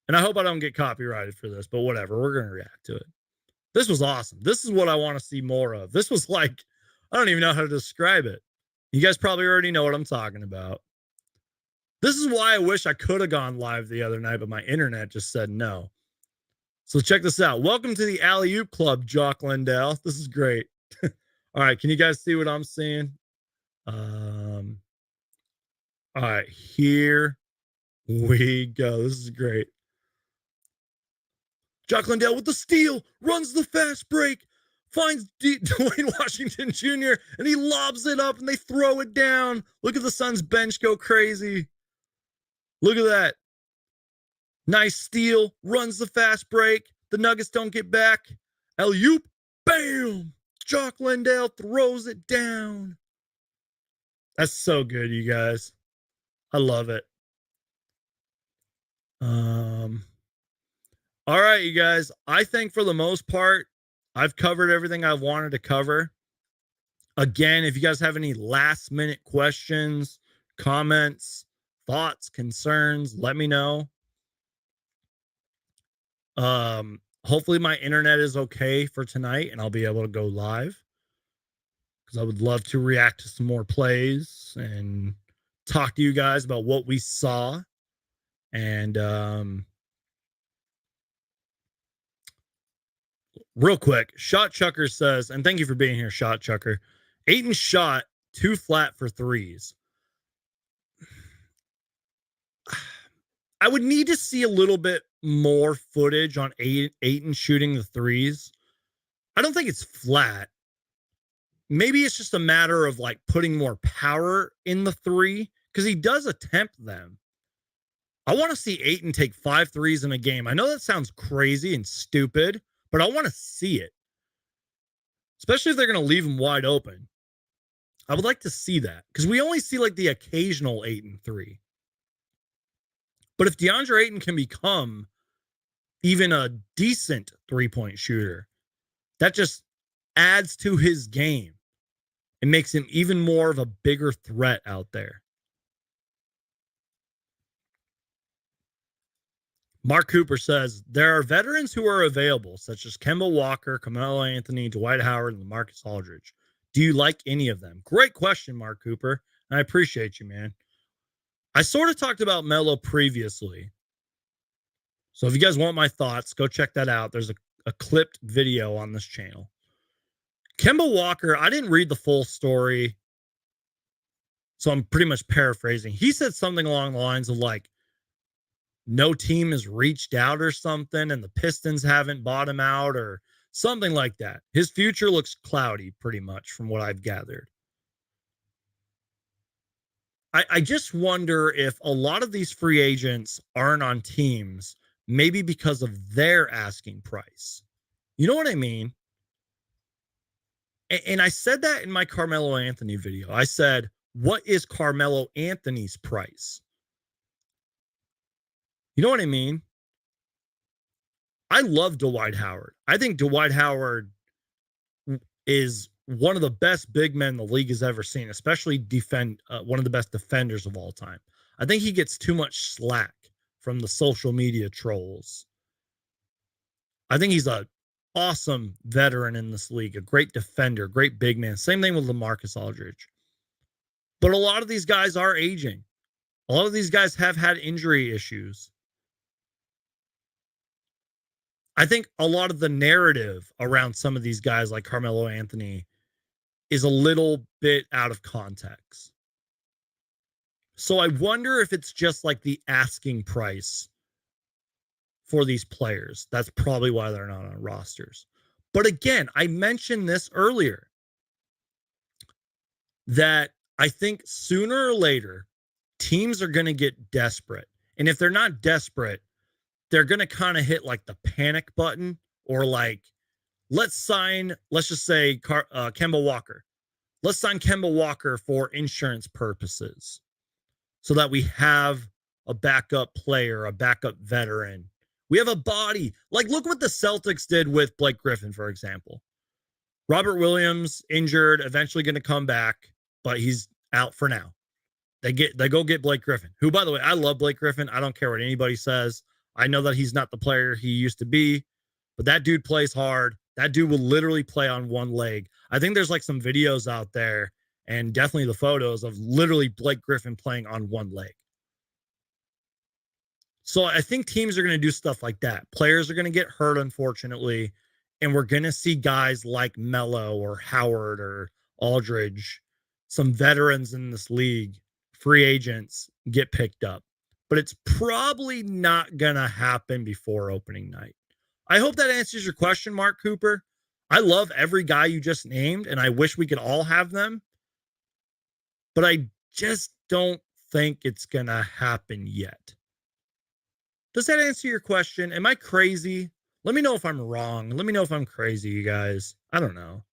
And I hope I don't get copyrighted for this, but whatever. We're going to react to it. This was awesome. This is what I want to see more of. This was like, I don't even know how to describe it. You guys probably already know what I'm talking about. This is why I wish I could have gone live the other night, but my internet just said no. So check this out. Welcome to the Alley Oop Club, Jock Lindell. This is great. All right, can you guys see what I'm seeing? All right, here we go. This is great. Jock Lindell with the steal, runs the fast break, finds Dwayne Washington Jr., and he lobs it up, and they throw it down. Look at the Suns bench go crazy. Look at that. Nice steal, runs the fast break. The Nuggets don't get back. Alley-oop, bam! Jock Lindell throws it down. That's so good, you guys. I love it. All right, you guys. I think for the most part, I've covered everything I wanted to cover. Again, if you guys have any last minute questions, comments, thoughts, concerns, let me know. Hopefully my internet is okay for tonight and I'll be able to go live, because I would love to react to some more plays and talk to you guys about what we saw. And real quick, Shot Chucker says, and thank you for being here, Shot Chucker. Ayton shot too flat for threes. I would need to see a little bit more footage on Ayton shooting the threes. I don't think it's flat. Maybe it's just a matter of like putting more power in the three, because he does attempt them. I want to see Ayton take 5 threes in a game. I know that sounds crazy and stupid, but I want to see it. Especially if they're going to leave him wide open. I would like to see that, because we only see like the occasional Ayton 3. But if DeAndre Ayton can become even a decent 3-point shooter, that just adds to his game. It makes him even more of a bigger threat out there. Mark Cooper says, there are veterans who are available, such as Kemba Walker, Carmelo Anthony, Dwight Howard, and LaMarcus Aldridge. Do you like any of them? Great question, Mark Cooper. I appreciate you, man. I sort of talked about Melo previously. So if you guys want my thoughts, go check that out. There's a clipped video on this channel. Kemba Walker, I didn't read the full story, so I'm pretty much paraphrasing. He said something along the lines of like, no team has reached out or something, and the Pistons haven't bought him out or something like that. His future looks cloudy pretty much from what I've gathered. I just wonder if a lot of these free agents aren't on teams, maybe because of their asking price. You know what I mean? And I said that in my Carmelo Anthony video. I said, what is Carmelo Anthony's price? You know what I mean? I love Dwight Howard. I think Dwight Howard is one of the best big men the league has ever seen, especially one of the best defenders of all time. I think he gets too much slack from the social media trolls. I think he's an awesome veteran in this league, a great defender, great big man. Same thing with LaMarcus Aldridge. But a lot of these guys are aging. A lot of these guys have had injury issues. I think a lot of the narrative around some of these guys like Carmelo Anthony is a little bit out of context. So I wonder if it's just like the asking price for these players. That's probably why they're not on rosters. But again, I mentioned this earlier, that I think sooner or later, teams are going to get desperate. And if they're not desperate, they're going to kind of hit like the panic button or like, let's just say Kemba Walker. Let's sign Kemba Walker for insurance purposes so that we have a backup player, a backup veteran. We have a body. Like, look what the Celtics did with Blake Griffin, for example. Robert Williams injured, eventually going to come back, but he's out for now. They go get Blake Griffin, who, by the way, I love Blake Griffin. I don't care what anybody says. I know that he's not the player he used to be, but that dude plays hard. That dude will literally play on one leg. I think there's like some videos out there and definitely the photos of literally Blake Griffin playing on one leg. So I think teams are going to do stuff like that. Players are going to get hurt, unfortunately, and we're going to see guys like Melo or Howard or Aldridge, some veterans in this league, free agents, get picked up. But it's probably not going to happen before opening night. I hope that answers your question, Mark Cooper. I love every guy you just named, and I wish we could all have them. But I just don't think it's going to happen yet. Does that answer your question? Am I crazy? Let me know if I'm wrong. Let me know if I'm crazy, you guys. I don't know.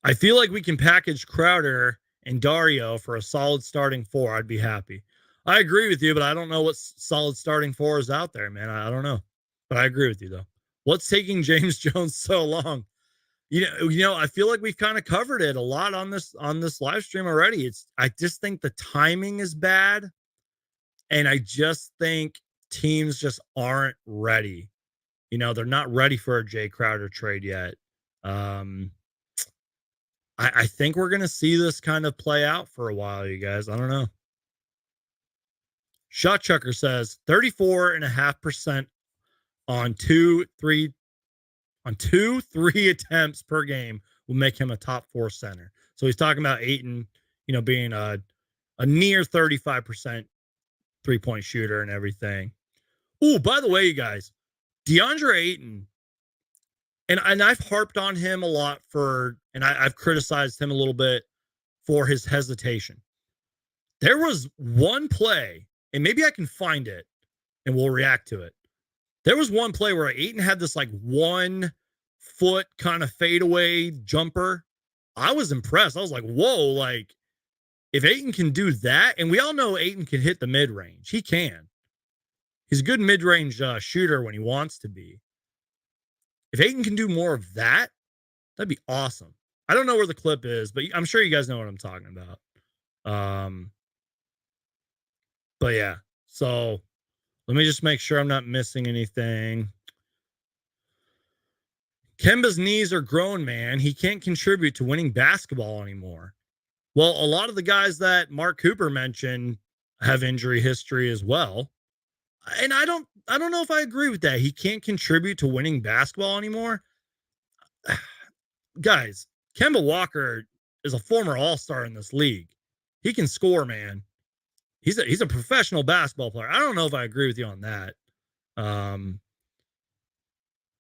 I feel like we can package Crowder and Dario for a solid starting four. I'd be happy. I agree with you, but I don't know what solid starting four is out there, man. I don't know. But I agree with you, though. What's taking James Jones so long? You know, I feel like we've kind of covered it a lot on this live stream already. I just think the timing is bad, and I just think teams just aren't ready. You know, they're not ready for a Jay Crowder trade yet. I think we're gonna see this kind of play out for a while, you guys. I don't know. Shot Chucker says 34.5% on 2-3 attempts per game will make him a top 4 center. So he's talking about Ayton, you know, being a near 35% 3-point shooter and everything. Oh, by the way, you guys, DeAndre Ayton, and I've harped on him a lot I've criticized him a little bit for his hesitation. There was one play, and maybe I can find it and we'll react to it. There was one play where Ayton had this like 1 foot kind of fadeaway jumper. I was impressed. I was like, whoa, like if Ayton can do that, and we all know Ayton can hit the mid range. He can. He's a good mid range shooter when he wants to be. If Ayton can do more of that, that'd be awesome. I don't know where the clip is, but I'm sure you guys know what I'm talking about. But yeah, so let me just make sure I'm not missing anything. Kemba's knees are grown, man. He can't contribute to winning basketball anymore. Well, a lot of the guys that Mark Cooper mentioned have injury history as well. And I don't know if I agree with that. He can't contribute to winning basketball anymore. Guys, Kemba Walker is a former all-star in this league. He can score, man. He's a professional basketball player. I don't know if I agree with you on that.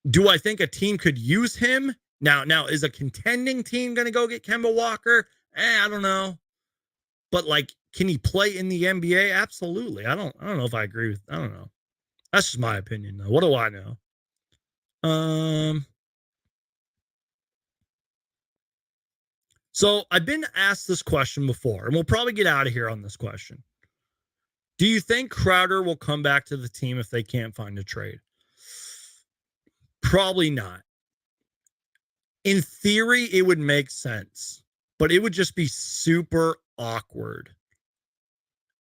Do I think a team could use him? Now is a contending team going to go get Kemba Walker? I don't know. But like, can he play in the NBA? Absolutely. I don't know if I agree with. I don't know. That's just my opinion, though. What do I know? So I've been asked this question before, and we'll probably get out of here on this question. Do you think Crowder will come back to the team if they can't find a trade? Probably not. In theory, it would make sense, but it would just be super awkward.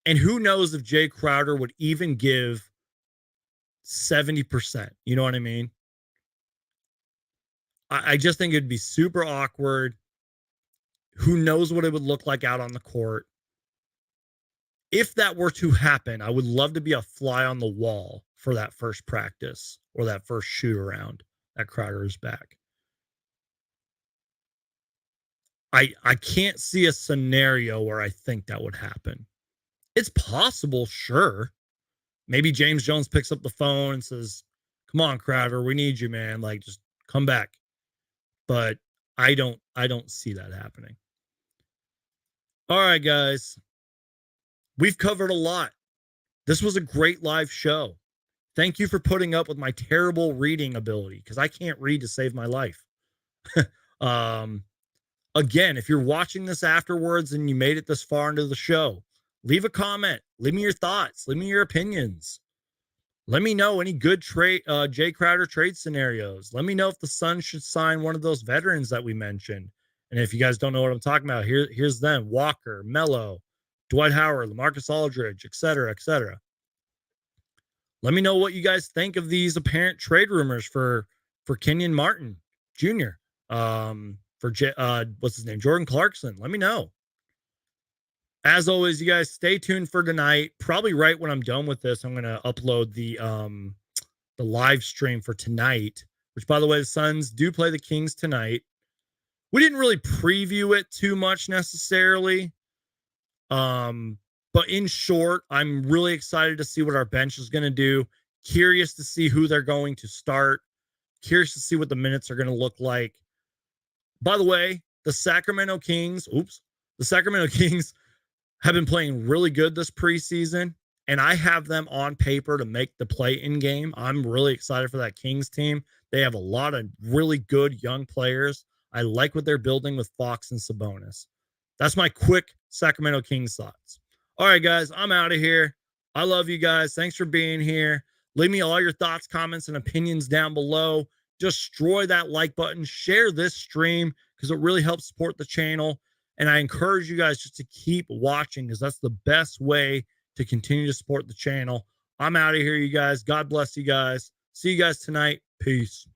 And who knows if Jay Crowder would even give 70%. You know what I mean? I just think it'd be super awkward. Who knows what it would look like out on the court? If that were to happen, I would love to be a fly on the wall for that first practice or that first shoot around that Crowder is back. I can't see a scenario where I think that would happen. It's possible, sure. Maybe James Jones picks up the phone and says, "Come on, Crowder, we need you, man. Like, just come back." But I don't see that happening. All right, guys. We've covered a lot. This was a great live show. Thank you for putting up with my terrible reading ability because I can't read to save my life. um, again, if you're watching this afterwards and you made it this far into the show, leave a comment. Leave me your thoughts. Leave me your opinions. Let me know any good trade, Jay Crowder trade scenarios. Let me know if the Suns should sign one of those veterans that we mentioned. And if you guys don't know what I'm talking about, here's them: Walker, Mello, Dwight Howard, LaMarcus Aldridge, et cetera, et cetera. Let me know what you guys think of these apparent trade rumors for Kenyon Martin Jr. What's his name, Jordan Clarkson. Let me know. As always, you guys stay tuned for tonight. Probably right when I'm done with this, I'm going to upload the live stream for tonight. Which, by the way, the Suns do play the Kings tonight. We didn't really preview it too much necessarily. But in short, I'm really excited to see what our bench is going to do. Curious to see who they're going to start. Curious to see what the minutes are going to look like. By the way, the Sacramento Kings have been playing really good this preseason, and I have them on paper to make the play-in game. I'm really excited for that Kings team. They have a lot of really good young players. I like what they're building with Fox and Sabonis. That's my quick Sacramento Kings thoughts. All right, guys, I'm out of here. I love you guys. Thanks for being here. Leave me all your thoughts, comments, and opinions down below. Destroy that like button. Share this stream because it really helps support the channel. And I encourage you guys just to keep watching because that's the best way to continue to support the channel. I'm out of here, you guys. God bless you guys. See you guys tonight. Peace.